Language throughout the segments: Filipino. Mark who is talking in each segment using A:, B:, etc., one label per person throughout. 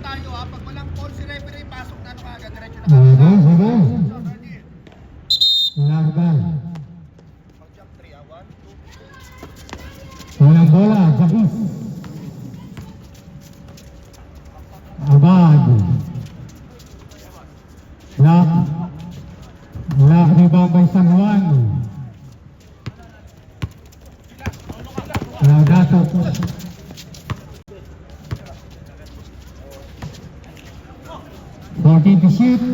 A: tayo ha. Pag walang call si referee, pasok na ano agad. Diretso na
B: Sige, sige. Lagbal.
A: Pag-jump 3 ha. 1, 2, 3.
B: Walang bola, Jabis. Abad. Lock. Lock, rebound by San Juan. Laudato. Fourteen to shoot.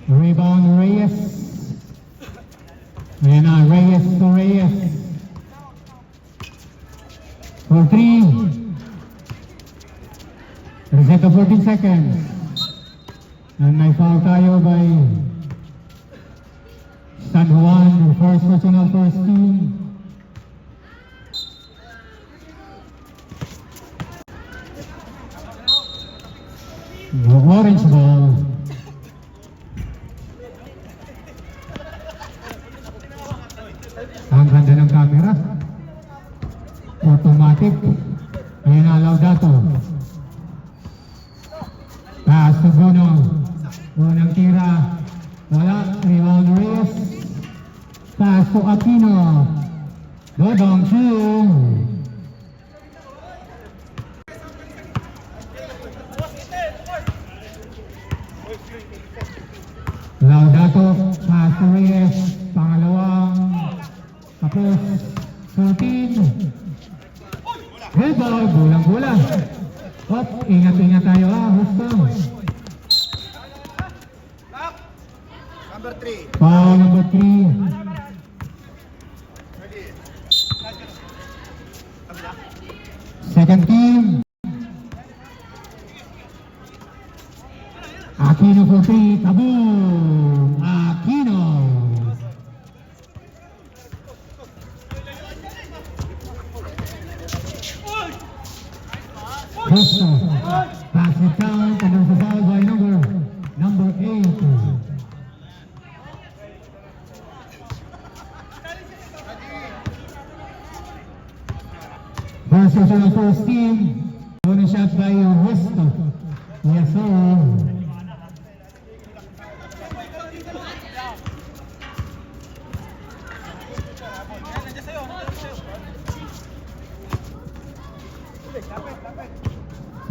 B: Rebound Reyes. Ayan na, Reyes to Reyes. For 3. Reset to 14 seconds. And may foul tayo by San Juan, first personal first team. Orange ball. Ang ganda ng camera. Automatic. Ayan na, Laudato. Pass to Bruno. Unang tira. Wala. Rebound Reyes. Pass to Aquino. Dodong shoot. Laudato, pass to Reyes, pangalawang, tapos, 14. Rebound, bulang-bulang. Hop, ingat-ingat tayo ha, gusto.
A: Number 3.
B: Foul number 3. Second team. Aquino for 3, kaboom! Aquino! Costa, pass it down, and there's a foul by number 8. First personal first team, bonus shot by Westo. Yes sir.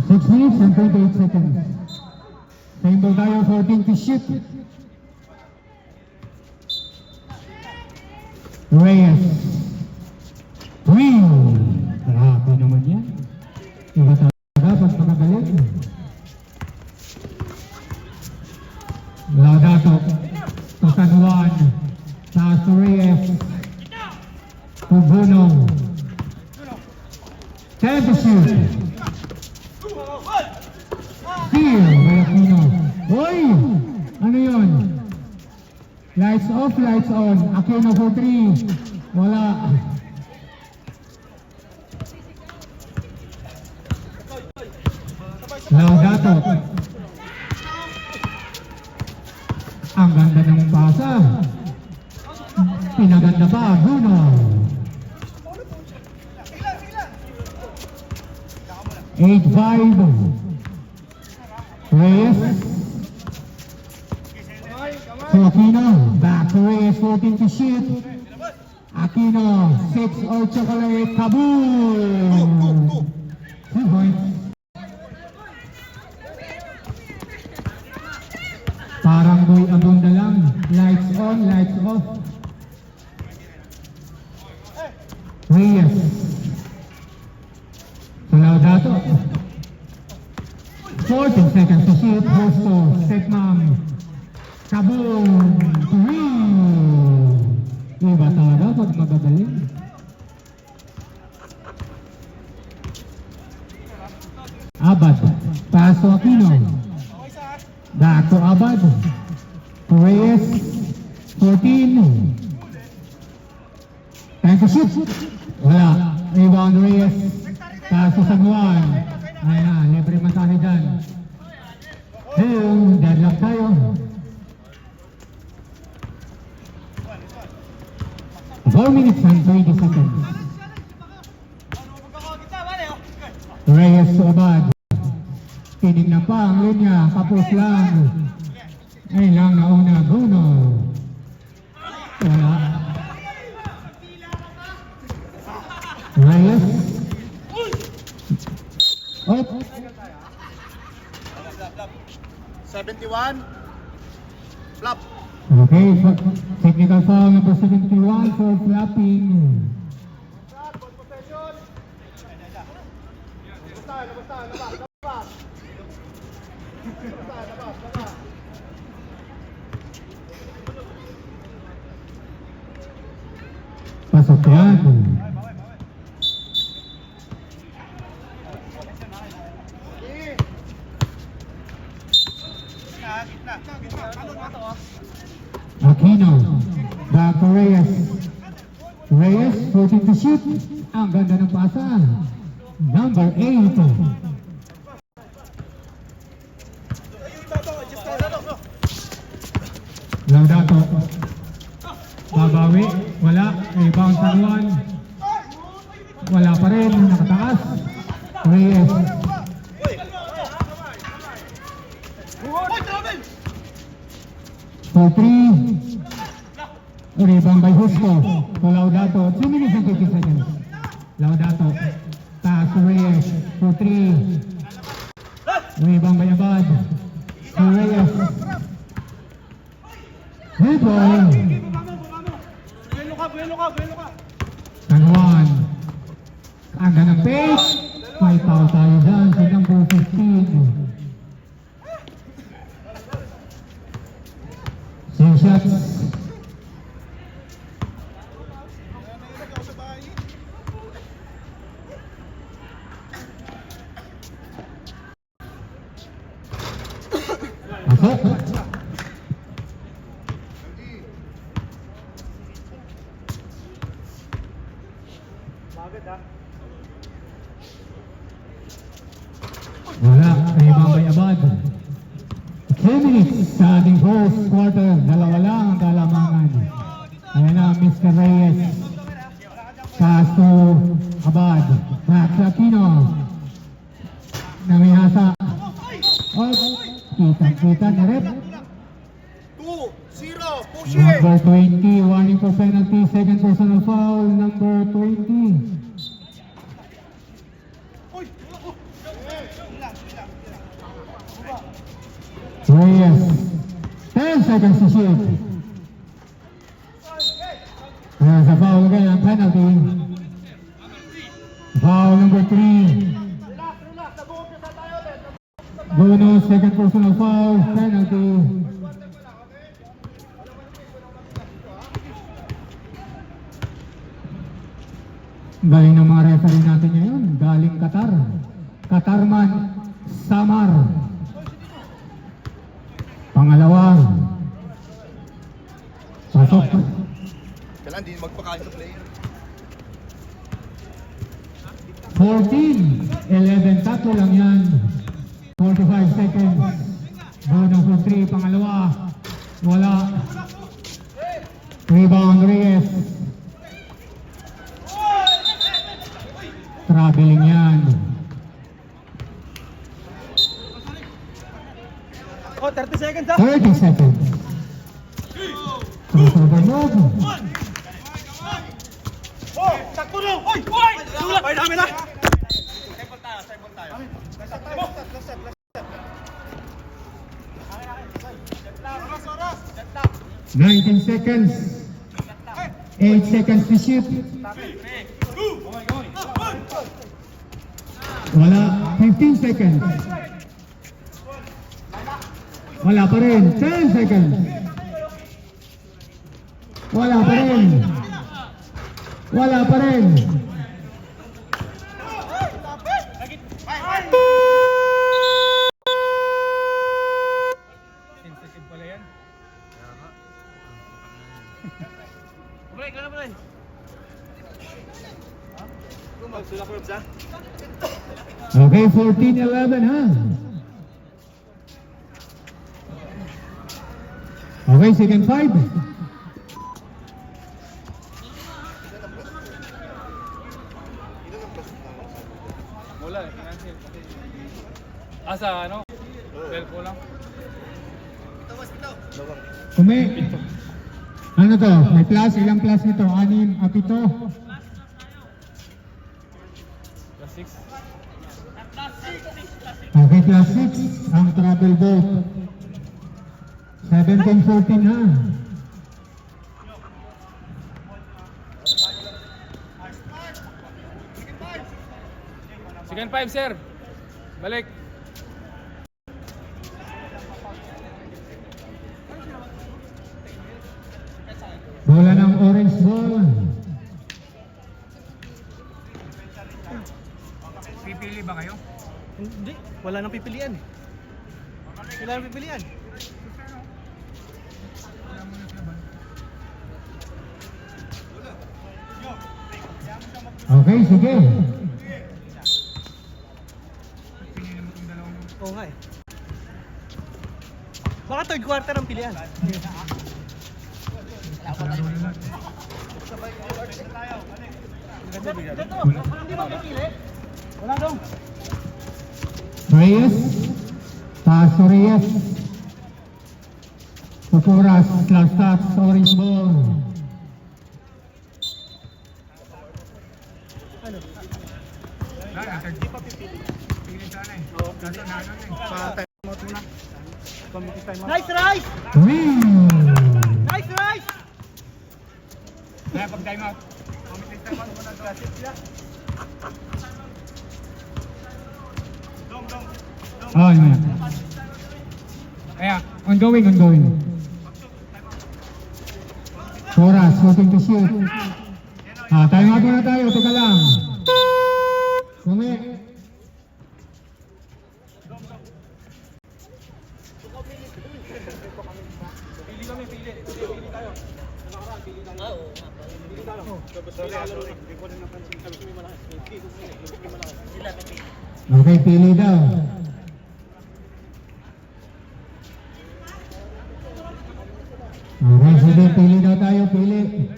B: Six minutes and 28 seconds. Same ball tayo, 14 to shoot. Reyes. Green. Grabe naman yan. Iba talaga pag makagaling. Laudato. To San Juan. Taas to Reyes. To Bruno. 10 to shoot. Steal by Aquino. Hoy! Ano yun? Lights off, lights on. Aquino for 3. Wala. Laudato. Ang ganda ng pasa. Pinaganda pa, Bruno. 8-5. Reyes. To Aquino. Back to Reyes, 14 to shoot. Aquino, 6 or chocolate. Kaboom! 2 points. Parang boy abunda lang. Lights on, lights off. Reyes. To Laudato. 14 seconds to shoot. Hosto. Set mom. Kaboom! 3! Iba talaga pag magagaling. Abad. Pass to Aquino. Back to Abad. To Reyes. 14. Time to shoot. Wala. Rebound Reyes. Pass to San Juan. Ayan na. Libre masahe dyan. Ayun. Deadlock tayo. 4 minutes and 20 seconds. Reyes to Abad. Tinignan pa ang linya, kapos lang. Ay lang nauna, Bruno. Wala. Reyes. Up.
A: 71. Flop.
B: Okay, technical foul number 71 for flapping. Pasok yan. Aquino, back to Reyes. Reyes, 14 to shoot. Ang ganda ng pasa. Number 8. Laudato. Babawi. Wala. Rebound sa 1. Wala pa rin. Nakataas. Reyes. For 3. Rebound by Husco. To Laudato. 2 minutes and 50 seconds. Laudato. Pass to Reyes. For 3. Rebound by Abad. To Reyes. Rebound. And 1. Ang ganang pace. May foul tayo dyan sa number 15. 6 shots. Pasok. Wala. Rebound by Abad. 10 minutes sa ating first quarter. Dalawa lang ang kalamangan. Ayan na, Mr. Reyes. Pass to Abad. Back to Aquino. Namihasa. Oh, kitang-kita na rin.
A: 2-0. Push it.
B: Number 20, warning for penalty. Second personal foul, number 20. Reyes. 10 seconds to shoot. There's a foul again, a penalty. Foul number 3. Bruno, second personal foul, penalty. Galing ng mga referee natin ngayon, galing Qatar. Qatarman Samar. Pangalawa. Pasok.
A: Kailan din magpakain sa player.
B: 14, 11, tatlo lang yan. 45 seconds. Bruno for 3, pangalawa. Wala. Rebound Reyes. Traveling yan.
C: Oh, 30 seconds ha?
B: 30 seconds. Crossover move.
C: Oh, takbo na! Oy! Oy! Sulat! Ay, namin na!
A: Cycle tayo.
B: 19 seconds. 8 seconds to shoot. Wala. 15 seconds. Wala pa rin. 10 seconds. Wala pa rin. Wala pa rin.
C: Sensitive pala yan. Break na break. Sulak ko sa.
B: Okay, 14-11 ha. Okay, second 5.
C: Wala eh. Sa ano? Telco lang.
B: Kumi. Ano to? May plus? Ilang plus nito? 6 at 7?
C: Plus 6.
B: Okay, plus 6 ang travel boat. 17-14 ha.
C: Second 5, sir. Balik.
B: Bola ng orange ball.
C: Pipili ba kayo?
D: Hindi, wala nang pipilian. Wala nang pipilian.
B: Okay, sige.
D: Oo nga eh. Baka third quarter ang pilihan. Hindi ba pipili? Wala daw.
B: Reyes. Paso Reyes. Pupuras. Last touch. Orange ball.
D: Ano?
C: Hindi pa pipili. Pili sana eh. Kaso nanon eh.
A: Pa time out muna. Committee time out.
D: Nice Rice!
B: Win!
D: Nice Rice!
C: Kaya pag time out. Committee time out muna to.
B: Oh, yeah.
C: Kaya,
B: Ongoing. Pupuras. Hoping to shoot. Time out muna tayo. Teka lang. Kumi. Okay, pili daw. Okay, sige, pili daw tayo, pili.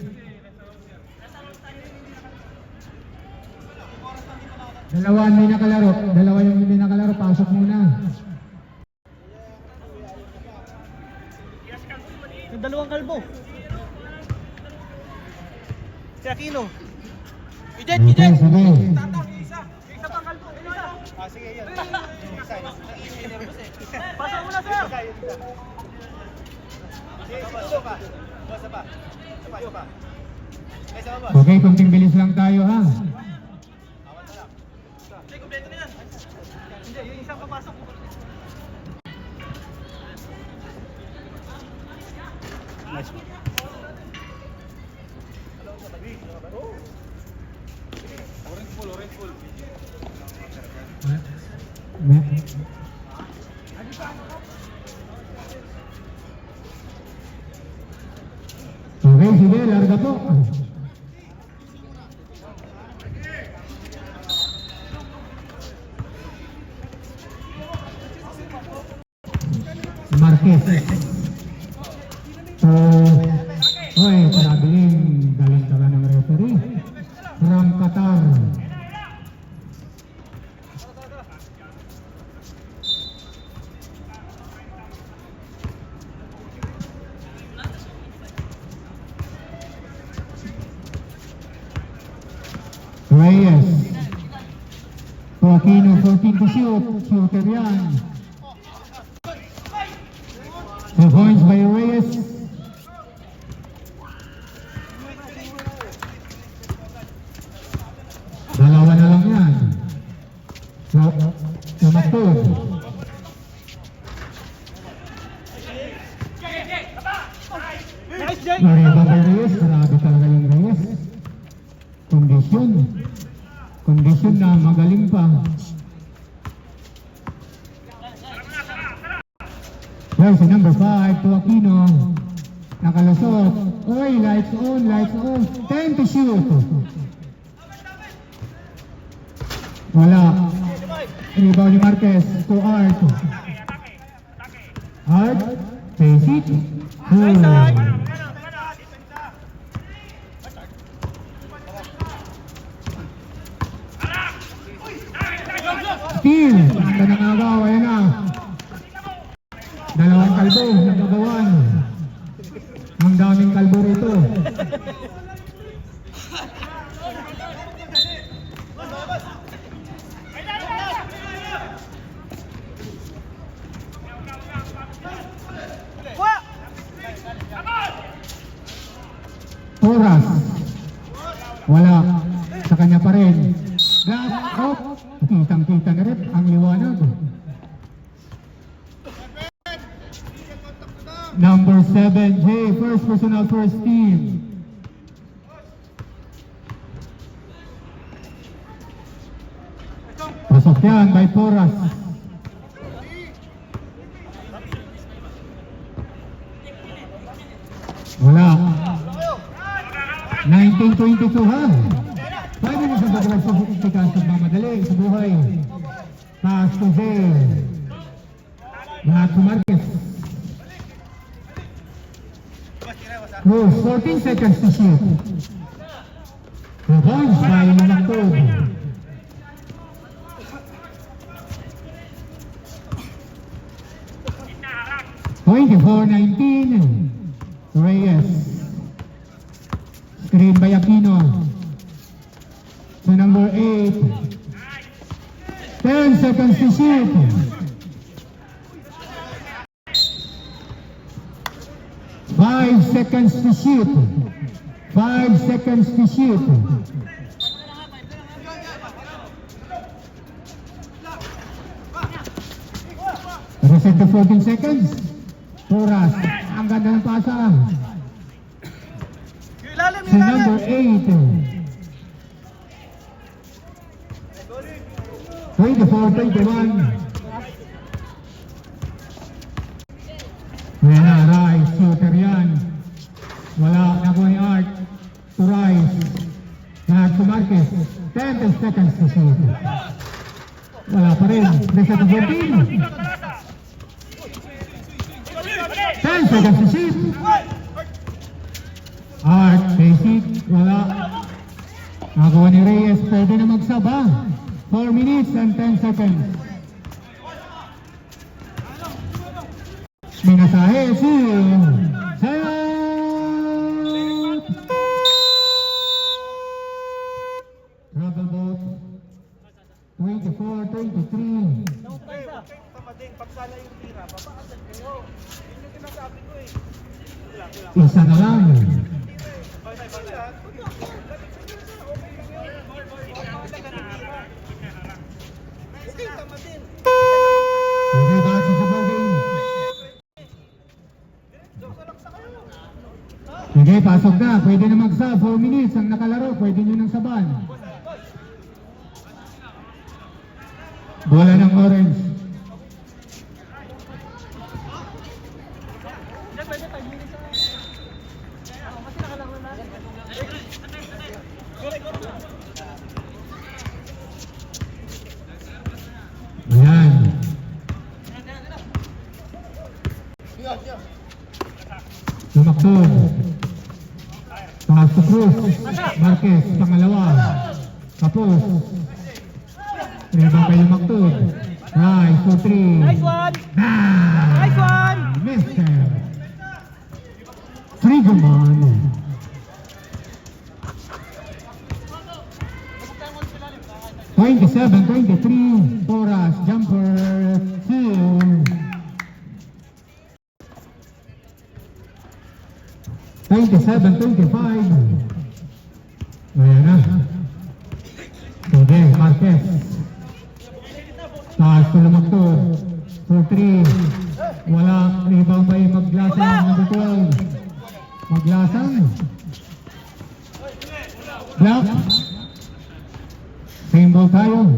B: Dalawa ang hindi nakalaro. Dalawa yung hindi nakalaro, pasok muna.
D: Yung dalawang kalbo. Si Aquino.
B: Okay, sige.
A: Sige, yan.
D: Pasok muna sir!
A: Isa pa. Isa pa. Isa pa.
B: Okay, kunting bilis lang tayo ha.
D: Hindi, kompleto na yan. Hindi, yung isang papasok.
A: Nice one. Orange ball.
B: Okay, sige, larga po. Marquez. So, oy, sabihin, galing tala ng referee. From Qatar. Reyes. Aquino, 14 to shoot. Shooter yan. 2 points by Reyes. Dalawa na lang yan. So, Magpud.
D: Nice Jay!
B: Mariba by Reyes. Grabe talaga yung Reyes. Kondisyon na magaling pa. There's a number 5 to Aquino. Nakalusot. Oy, lights on. 10 to shoot. Wala. Rebound ni Marquez to Art. Art, face it. Steal. Ang ganda ng agaw. Ayan nagagawan. Ang daming kalbo rito. Oras. Wala. Sa kanya pa rin. Gas. Oh. Kitang-kita na rin ang liwanag. Number 7, J, first personal first team. Pasok yan by Poras. Wala. 1922 ha. 5 minutes ang pagkakas sa tikas sa mamadali sa buhay. Pass to J. Lahat to Marquez. Cruz, 14 seconds to shoot. Rebounds by Manactod. (24-19) Reyes. Screen by Aquino. So number 8. 10 seconds to shoot. Five seconds to shoot. 5 seconds to shoot. Reset to 14 seconds. Poras. Ang ganda ng pasa. Si number 8. 24-21. Yan na, Rice, shooter yan. Wala na po ni Art to Rice. Lahat to Marquez. 10 seconds to shoot. Wala pa rin. Reset to 14. 10 seconds to shoot. Art, basic. Wala. Nagawa ni Reyes. Pwede na magsaba. 4 minutes and 10 seconds. Minasahe si Sayat. Rubber boat 24-23.
D: Pagsala yung tira, papaasal kayo. Yun yung sinasabi ko eh.
B: Isa na lang. Okay, bati sa ballgame. Sige, pasok na. Pwede na magsa. 4 minutes ang nakalaro. Pwede nyo nang saban. Bola ng orange. Ayan. Lumaktod. Pass to Cruz. Marquez, pangalawa. Kapos. Reba kay Lumaktod. Right, 2-3.
D: Nice one!
B: Ah!
D: Nice one!
B: Mister. Frigoman. (27-23) Poras, jumper 2. 27-25. Ayan na. Sige, Marquez. Taas ko Lumaktod. 4-3. Wala. Rebound by Maglasang. Number 12. Maglasang. Block. Same ball tayo.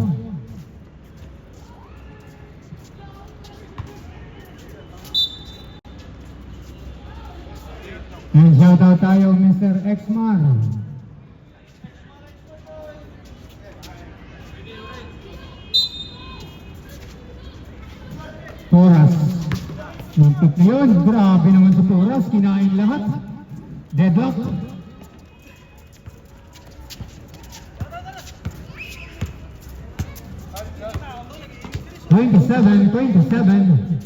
B: And shout out tayo Mr. Exmar. Poras. Muntik na yun. Grabe naman sa Poras. Kinain lahat. Deadlock. (27-27)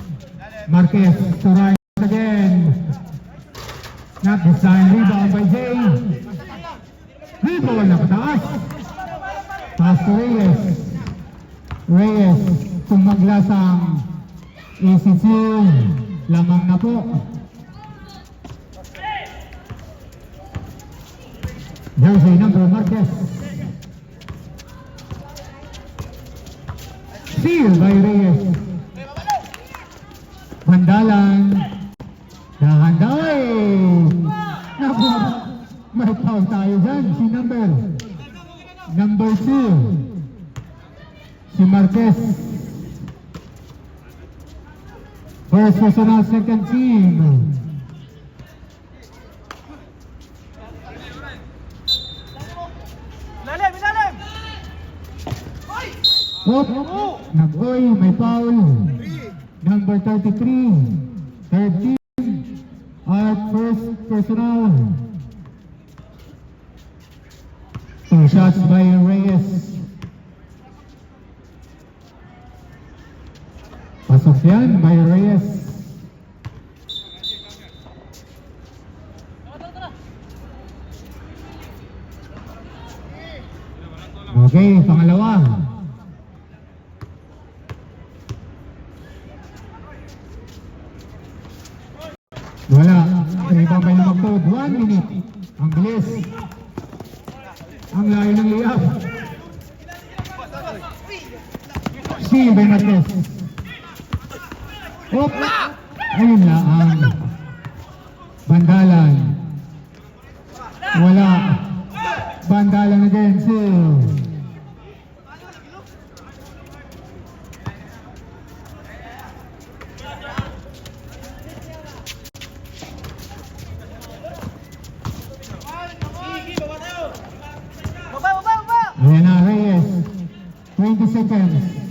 B: Marquez to right again. Not this time. Rebound by Jay. Rebound na pataas. Pass to Reyes. Reyes, kung maglasang ECC, lamang na po. Jersey number Marquez. Steal by Reyes. Bandalan. Dahan-dahan. Naku, may foul tayo dyan. Si number 2. Si Marquez. First personal, second team.
D: Ilalim, ilalim!
B: Oop, nag-boy, may foul. Number 33. Third team. At first personal. 2 shots by Reyes. Pasok yan by Reyes. Okay, pangalawa. Wala. Rebound by Lumagtod. 1 minute. Ang bilis. Ang layo ng layup. Steal by Marquez. Oop! Ayun na ang Bandalan. Wala. Bandalan again. Steal. Ayan na, Reyes. 20 seconds.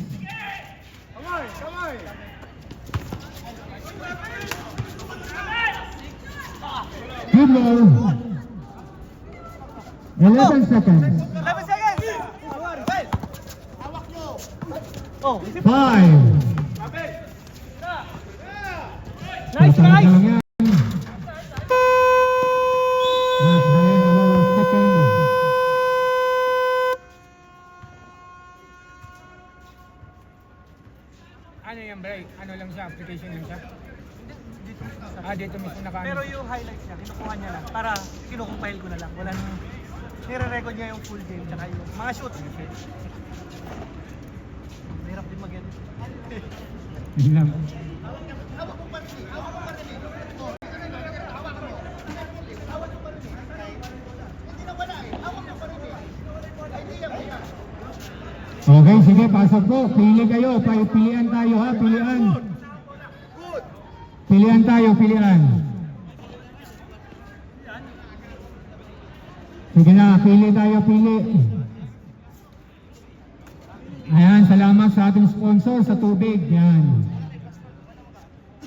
B: Good ball. 11 seconds.
D: 11 seconds! Oh,
B: 5.
D: nice, nice!
C: Ano yung break? Ano lang siya? Application lang siya? Dito mismo naka.
D: Pero yung highlights niya, kinukuha niya lang para kinukumpile ko na lang. Wala nang nire-record niya yung full game tsaka yung mga shoot. Hirap din mag-edit.
B: Yun lang. Okay, sige, pasok po. Pili kayo. Pilian tayo ha, pilian. Pilian tayo, pilian. Sige na, pili tayo, pili. Ayan, salamat sa ating sponsor sa tubig. Yan.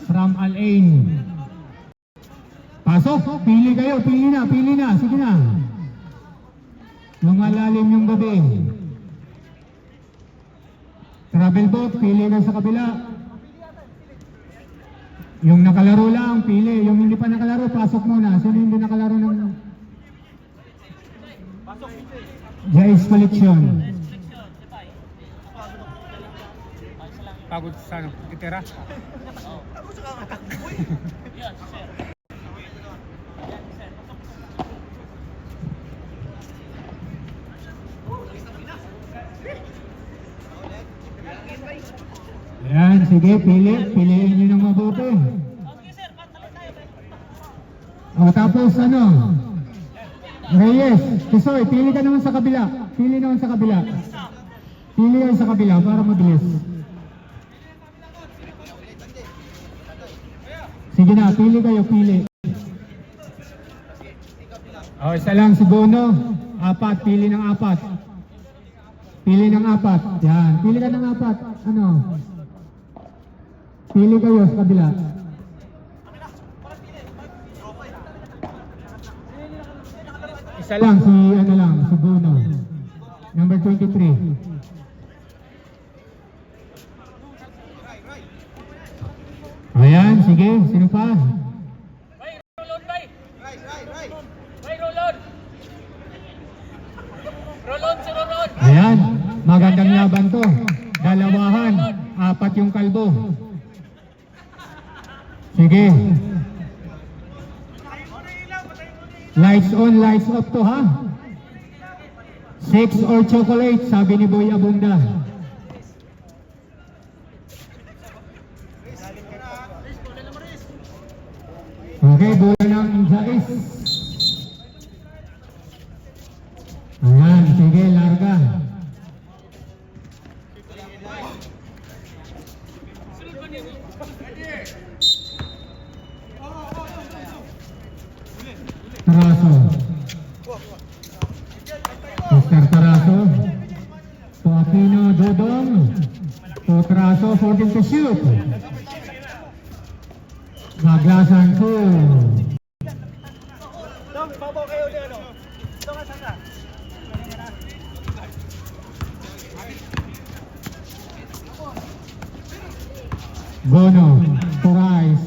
B: From Al-Ain. Pasok, pili kayo, pili na, sige na. Lumalalim yung gabi. Travel boat, pili kayo sa kabila. Yung nakalaro lang, pili. Yung hindi pa nakalaro, pasok muna. Sino hindi nakalaro ng Jais Collection?
C: Pagod sa ano? Gitera?
B: Ayan, sige, piliin nyo ng mabuti. O, tapos ano? Reyes, Tisoy, pili ka naman sa kabila. Pili naman sa kabila. Pili kayo sa kabila para mabilis. Sige na, pili kayo, pili. O, isa lang si Bono. 4, pili ng 4. Pili ng 4. Yan, pili ka ng 4. Ano? Pili kayo sa kabila. Isa lang, si ano lang, si Bono. Number 23. Ayan, si sige, sino pa?
C: Bay, roll on, bay.
A: Right.
C: Bay, roll on. Roll on, si roll on.
B: Ayan, magandang laban to. Dalawahan, apat yung kalbo. Sige. Lights on, lights off to ha. 6 or chocolate, sabi ni Boy Abunda. Okay, bola ng Jais. Ayan, sige, larga. Taraso. Mr. Taraso. To Aquino Dodong. To Taraso for them to shoot. Maglasan ko.
D: Dong, babaw kayo din ano. Dong, asan ka?
B: Bono. To Rice.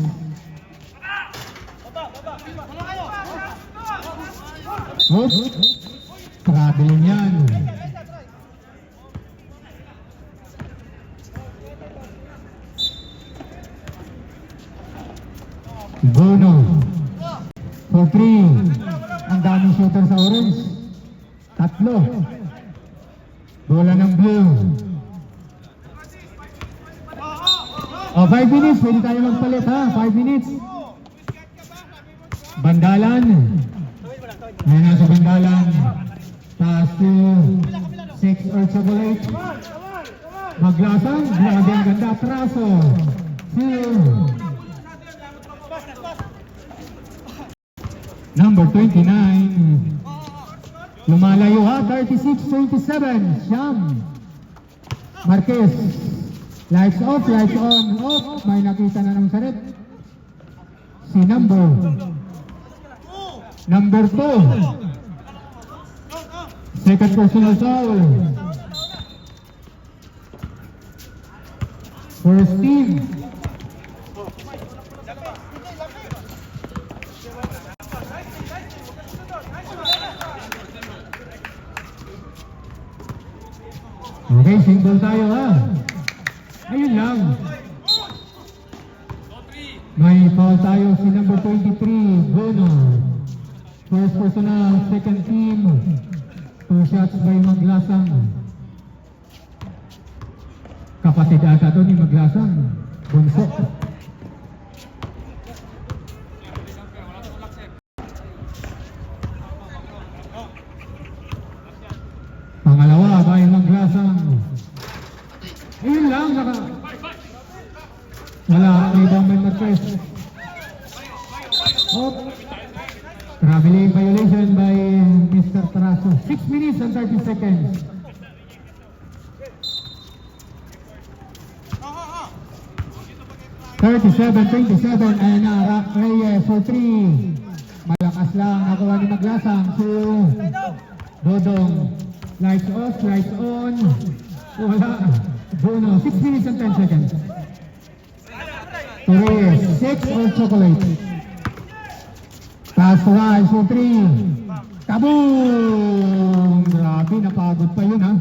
B: Oops. Traveling yan. Bono. For 3. Ang daming shooter sa orange. 3. Bola ng blue. O, 5 minutes. Pwede tayo magpalit ha. 5 minutes. Bandalan. Ayan na sa Bandalan. Taas to 6 or chocolate. Maglasan. Grabe ang ganda. Traso. 2. Number 29. Lumalayo ha. 36-27. Siyam. Marquez. Lights off, lights on. Off. May nakita na ng sarit. Si number 2. Second personal foul. First team. Okay, single tayo ha. Ayun lang. May foul tayo si number 23, Bono. First personal, second team. 2 shots by Maglasang. Kapatid ata to ni Maglasang. Bunso. Pangalawa by Maglasang. Ayun lang. Wala. Rebound by Marquez. Oh. Traveling violation by Mr. Taraso. 6 minutes and 30 seconds. (37-27) and Rock Reyes for 3. Malakas lang. Nakuha ni Maglasang. 2. Dodong. Lights off, lights on. Wala. Bono. 6 minutes and 10 seconds. Reyes. 6 or chocolate. Pass to Rice for 3. Kaboom! Grabe, napagod pa yun ha.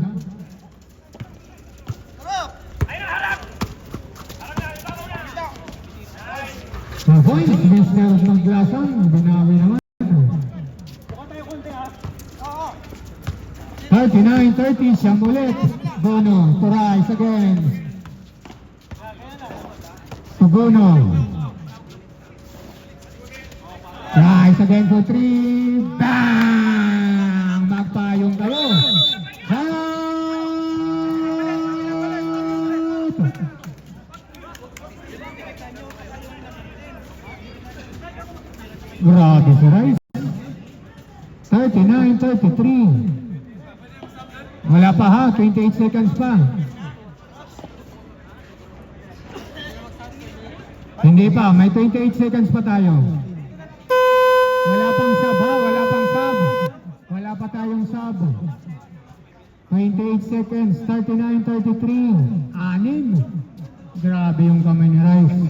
B: The point, Mr. Maglasang, binawi naman. 39-30, siyang ulit. Bono, to Rice again. To Bono. Rice again for 3. Bang! Magpayong kayo. Out! Grabe si Rice. 39-33. Wala pa ha, 28 seconds pa. Hindi pa, may 28 seconds pa tayo. Wala pang sub ha, wala pang sub. Wala pa tayong sub. 28 seconds, 39-33. 6. Grabe yung kamay ni Rice.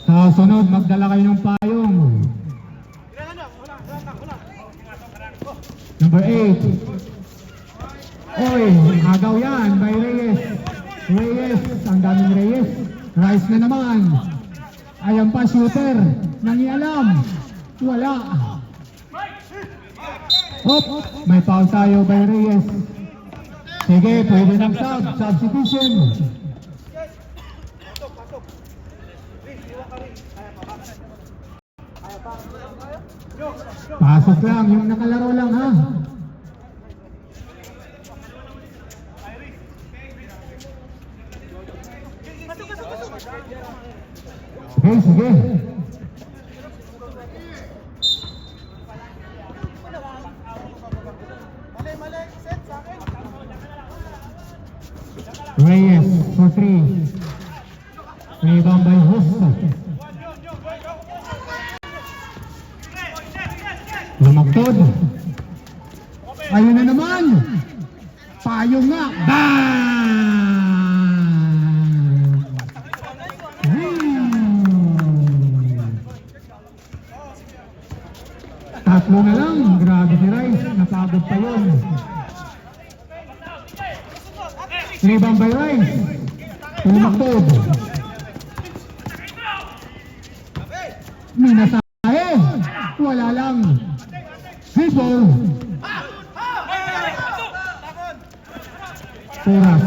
B: Sa sunod, magdala kayo ng payong. Number 8. Oy, agaw yan by Reyes. Reyes, ang daming Reyes. Rice na naman. Ayan pa, shooter. Nangialam. Wala. Hop, may foul tayo by Reyes. Sige, pwede ng substitution. Pasok lang, yung nakalaro lang ha. Okay, sige. Reyes for 3. Rebound by Husto. Lumagtod. Ayun na naman. Payong nga. Bang! Tatlo na lang. Grabe si Rice. Napagod pa yun. Rebound by Rice. Lumagtod. Minasahe. Wala lang. Baseball. Puras.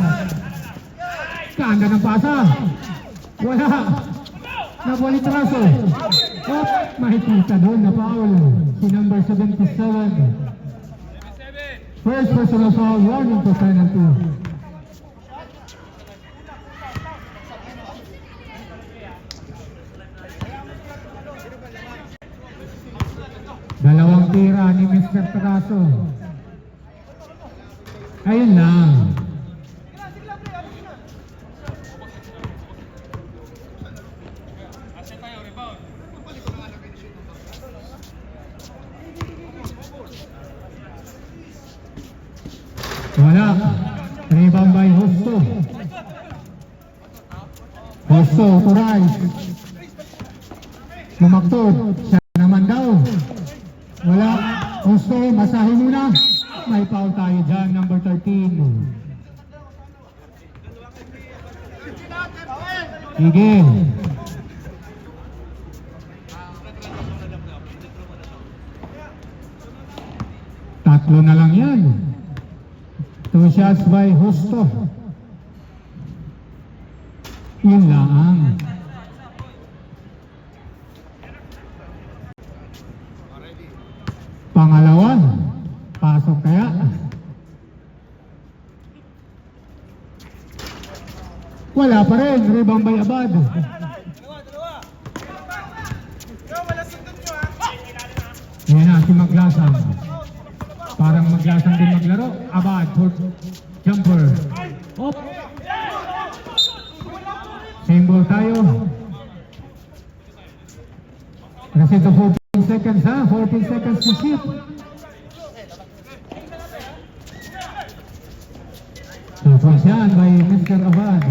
B: Kanda ng pasa. Wala. Napolitraso. Oh, makikita doon na foul. Si number 77. First personal foul. Warning to penalty. Dalawang tira ni Mr. Traso. Ayun lang. Wala. Rebound by Husto. Husto to Rice. Lumaktod. Siya naman daw. Wala. Husto, masahe muna. May foul tayo dyan, number 13. Sige. Tatlo na lang yan. 2 shots by Husto. Yun lang. Pangalawa, pasok kaya. Wala pa rin, rebound by Abad. Yan na, si Maglasang. Parang Maglasang din maglaro. Abad, jumper. Op. Same ball tayo. Kasi ito 14 seconds ha, 14 seconds to shoot. So, points yan by Mr. Abad.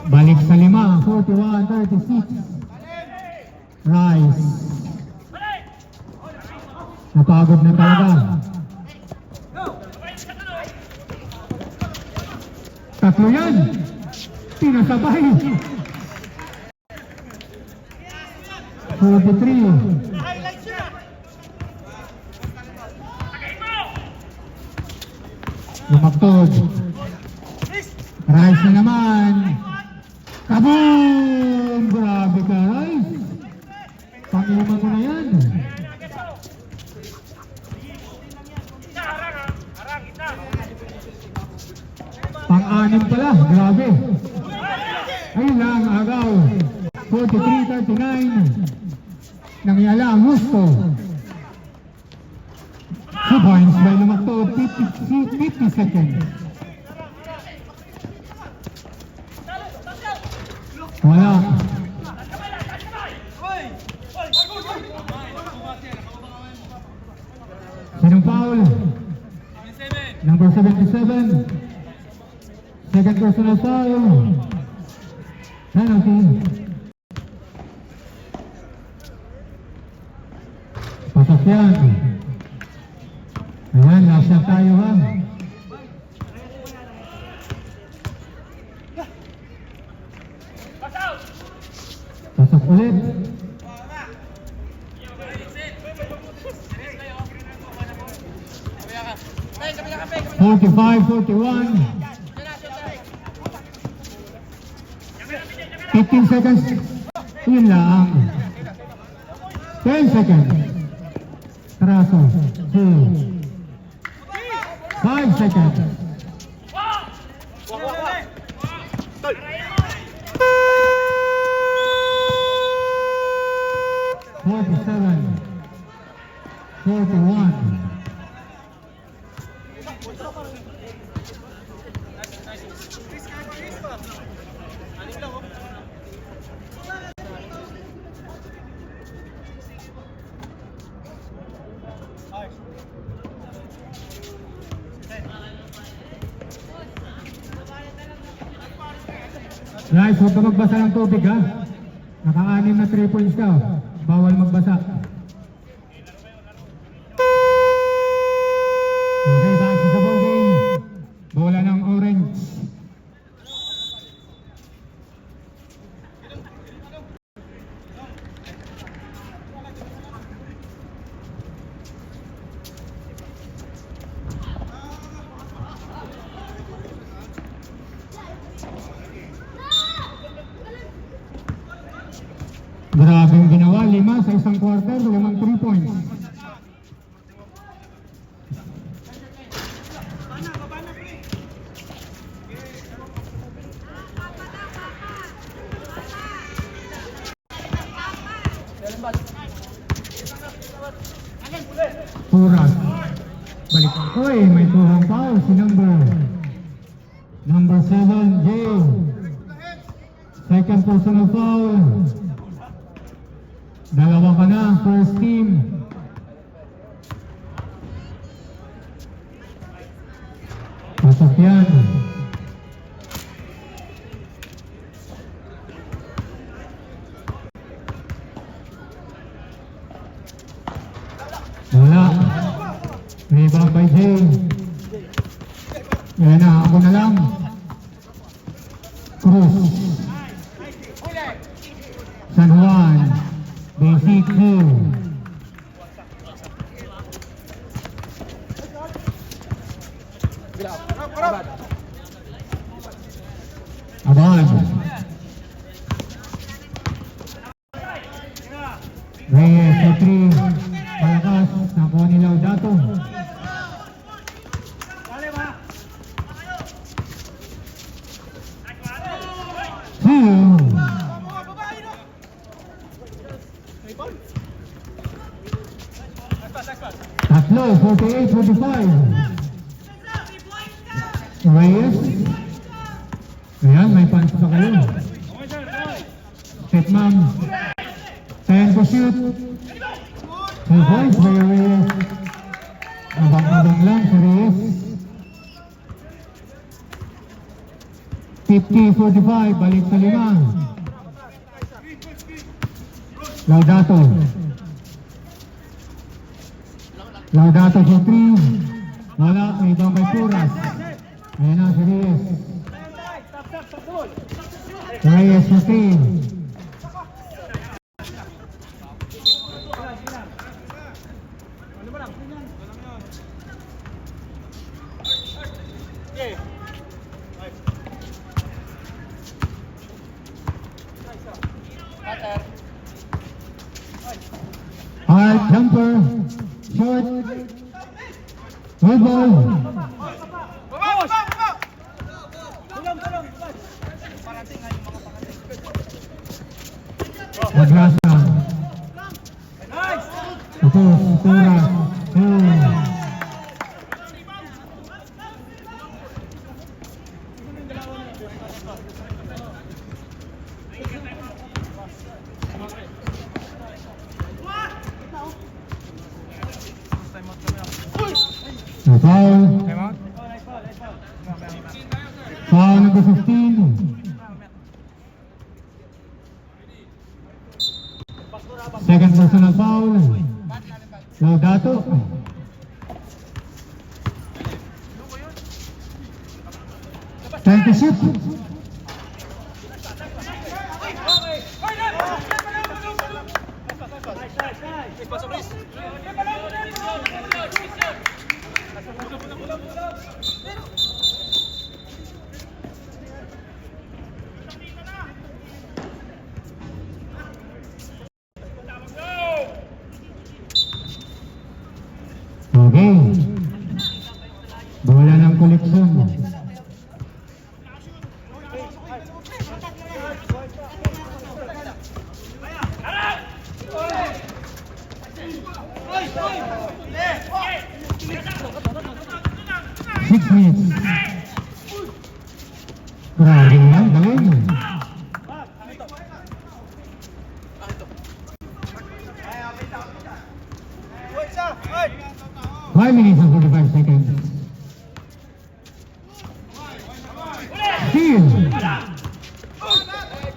B: Balik sa 5, 41-36. Rice. Napagod na talaga. Tatlo yan. Pinasabay. 43. Lumaktod. Rice na naman. Kaboom! Grabe ka, Rice. Pang-iman mo na yan. Pang-anim pala. Grabe. Ayun lang, agaw. 43-39. Nangyala ang Husto. 2 points by Lumaktod. 50 seconds. Wala. Sinong foul? Number 77. Second personal foul. Penalty. Patak yan. Ayan, last shot tayo ha. Patak ulit. 45-41. 15 seconds. Yun lang. 10 seconds. Traso. 2. 5 seconds. Forty-seven. 41. Guys, huwag ka magbasa ng tubig ha. Naka-anim na 3 points ka. Bawal magbasa. Okay, back sa ball game. Bola ng orange. Grabing ginawa, 5 sa isang quarter, 5 3 points. Puras. Balik. Uy, may tuhang foul si number 7, Jay. Second personal foul. Dalawa ka na, first team. Pasok yan. Wala. Rebound by Jay. Yan na, ako na lang. Cruz. San Juan. Basic 2. Abad. Reyes sa 3. Malakas. Nakuha ni Laudato. Tatlo, 48-45. Reyes. Ayan, may punch pa kayo. Set ma'am. 10 to shoot. 2 points by Reyes. Abang-abang lang si Reyes. 50-45, balik sa 5. Laudato. Laudato sa 3. Wala, may ibang may Puras. Ayan na si Reyes. Reyes sa 3. Hard jumper, short, good ball. Maglasa. Ito, Puras. 2. Foul.
C: Time out?
B: Foul number 15. Second personal foul. Laudato. Time to shoot. Okay. Bola ng koleksyon. Six minutes. Grabe yan, galing. Five minutes and 45 seconds. Steal.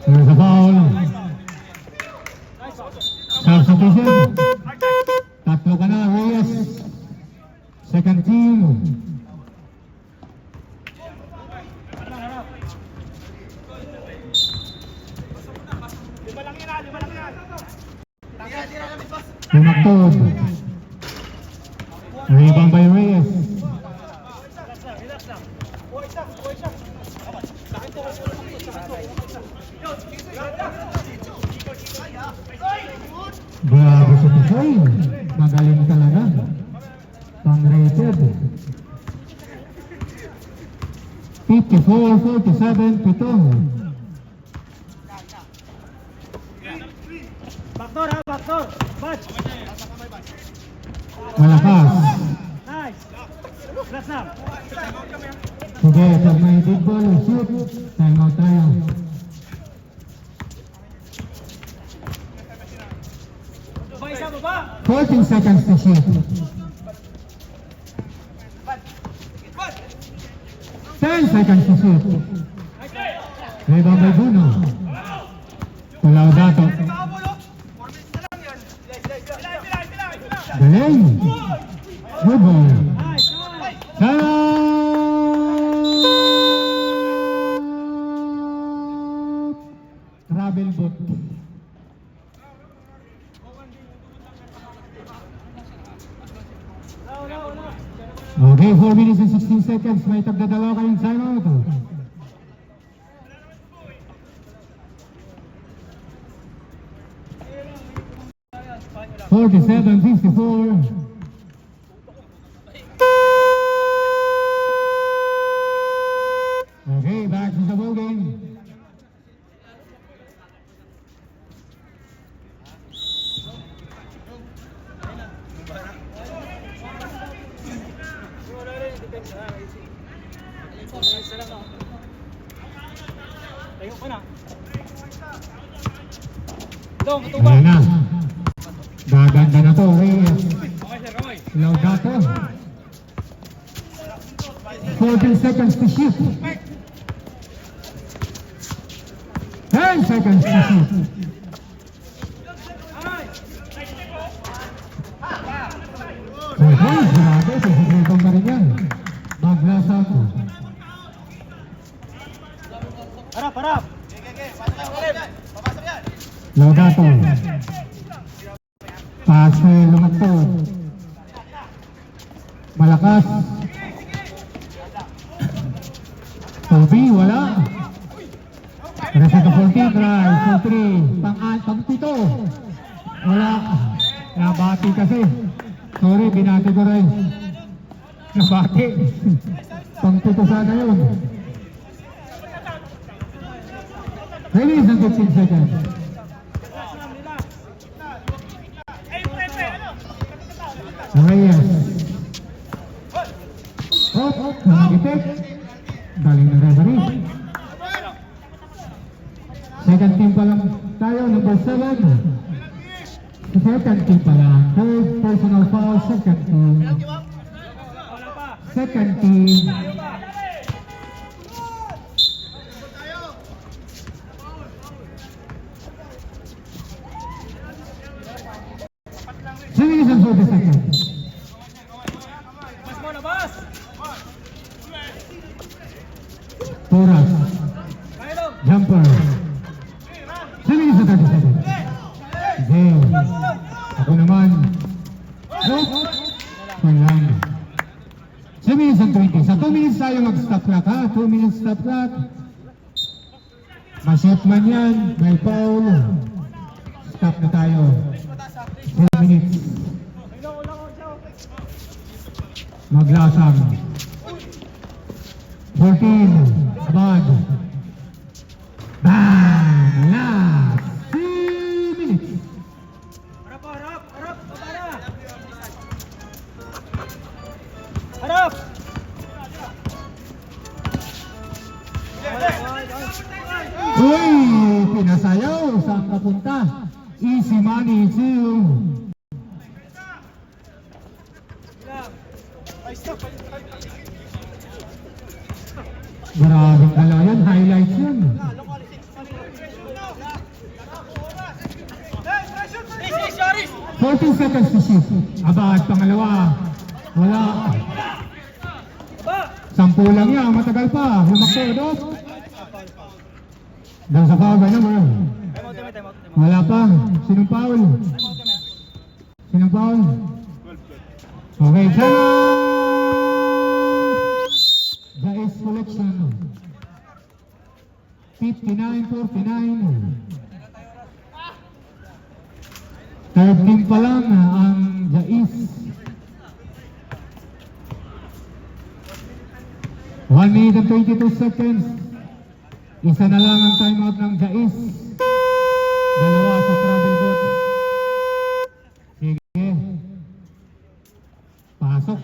B: There's a foul. Substitution. Tatlo ka na, Reyes. Second team. Lumaktod. Rebound by Reyes. Grabe sa Pisoy. Magaling talaga. Pang-rated. 54-47, pitong.
D: Backdoor ha, backdoor. Batch.
B: Malakas.
D: Nice. Last na.
B: Sige, pag may big ball, shoot. Time out tayo.
D: Isa baba.
B: 14 seconds to shoot. 10 seconds to shoot. Rebound by Bruno. Laudato. Galing. Good ball. Travel boat. Okay, 4 minutes and 16 seconds. May tagdadalaw kayong timeout. 47-54. Okay, back to the ball game.
D: Tayo ko na. Dong, tuba.
B: Ayan na. Gaganda na to, Reyes. Laudato. 14 seconds to shoot. 10 seconds to shoot. Okay, grabe. Sisigripong pa rin yan. Maglasa ko.
D: Harap, harap.
B: Laudato. Pase, lumaktod. Malakas. Toby, wala. Reset of 14, drive, 2-3. Pang-pito. Wala. Nabati kasi. Sorry, binati ko rin. Nabati. Pang-pito sana yun. Release ng 15 seconds. Reyes. Nangipit. Galing na referee. Second team pa lang tayo, number 7. Second team pa lang. Third personal foul, second team. Second team. Toras. Jumper. 3 minutes and 30 seconds. Zay. Ako naman. Nope. Walang. 3 minutes and 20. Sa 2 minutes tayo mag-stop clock ha. 2 minutes stop clock. Mashoot man yan. May foul. Stop na tayo. 3 minutes. Maglasang. 14. Abad. Bang! Last 3 minutes.
D: Harap!
B: Uy! Pinasayaw! Saan kapunta? Easy money to... Maraming dalawa yan. Highlights yan. 14 seconds to shoot. Abad, pangalawa. Wala. 10 lang yan. Matagal pa. Humakbo, Dok. Doon sa foul ba naman? Wala pa. Sinong foul? Sinong foul? Okay, time! Jais collection. 59-49. Third team pa lang ang Jais. 1 minute and 22 seconds. Isa na lang ang timeout ng Jais. Dalawa sa travel boat. Sige. Pasok.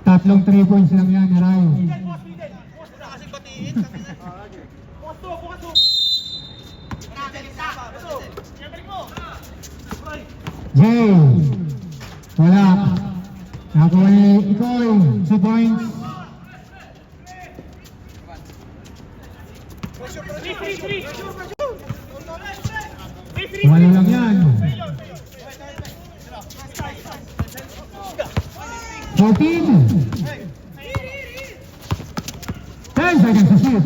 B: Tatlong 3 points lang yan, Ray. Jay. Wala. Nakuha ni Ikoy. 2 points. Wala lang yan. 14. 10 seconds to shoot.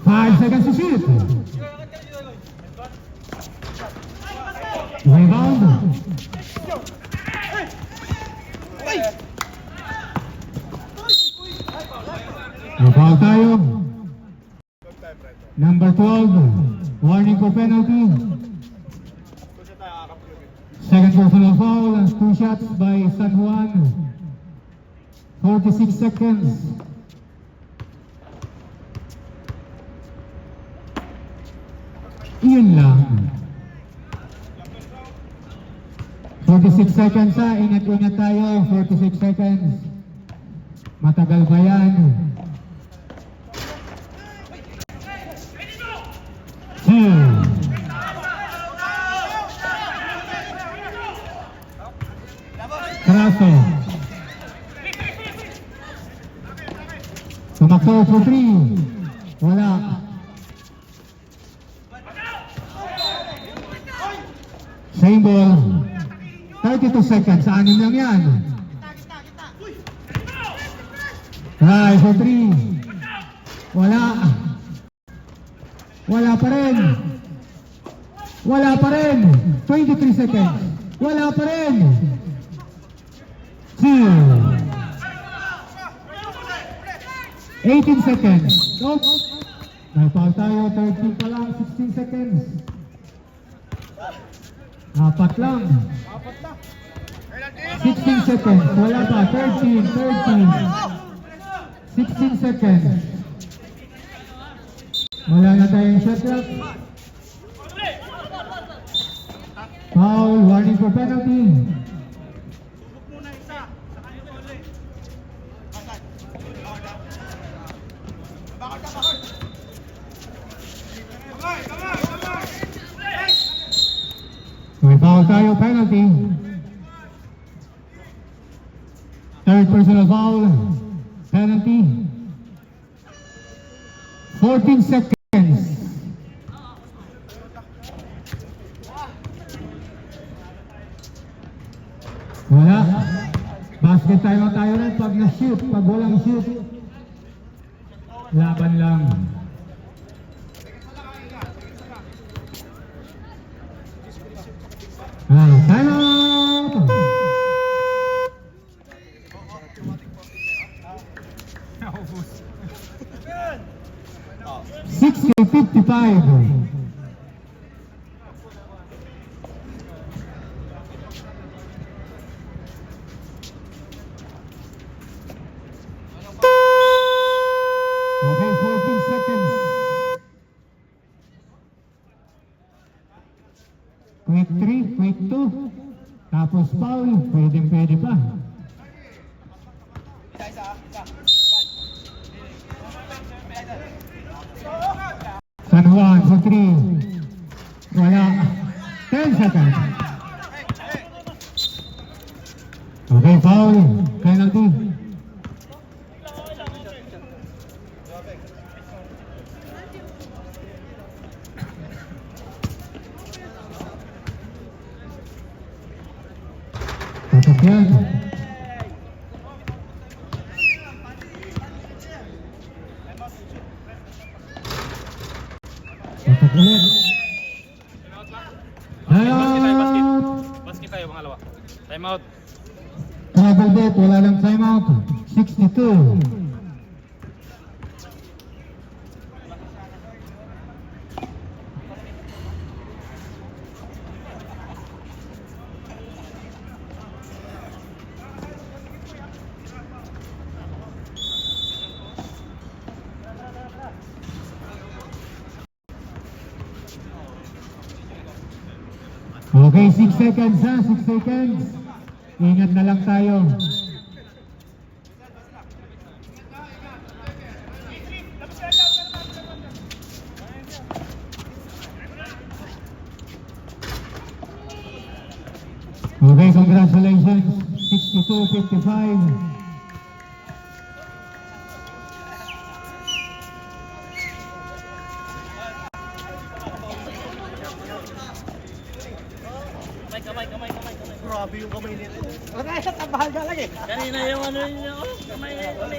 B: 5 seconds to shoot. Rebound. Rebound tayo. Number 12. Warning for penalty. Second personal foul. 2 shots by San Juan. 46 seconds. Iyon lang. 46 seconds ha. Ingat-ingat tayo. 46 seconds. Matagal ba yan? 2. Traso. Tumakbo for 3. Wala. Same ball. 32 seconds. 6 lang yan. Right for 3. Wala. Wala pa rin. Wala pa rin. 23 seconds. Wala pa rin. 2. 18 seconds. Oops. Nagpaw tayo. 13 pa lang. 16 seconds. 4 lang. 16 seconds. Wala pa. 13. 16 seconds. Wala na tayong shot clock. Foul. Warning for penalty. May foul tayo, penalty. Third personal foul, penalty. 14 seconds. Wala. Basket tayo rin pag na-shoot. Pag walang shoot, laban lang. Time out!
C: Naubos.
B: 60-55. Okay, 14 seconds. Quick 3, quick 2. Tapos foul, pwede pa. San Juan for 3. Wala. 10 seconds. Okay, foul. Penalty. Tutok yan. Tutok ulit. Timeout.
E: Basket tayo, pangalawa. Time out.
B: Travel bet, wala lang timeout. 62. Okay, 6 seconds ha, 6 seconds. Ingat na lang tayo. Okay, congratulations. 62-55.
D: Grabe yung kamay nito. Kaya tabahan ka lang eh.
E: Kanina yung ano yun, kamay na yun.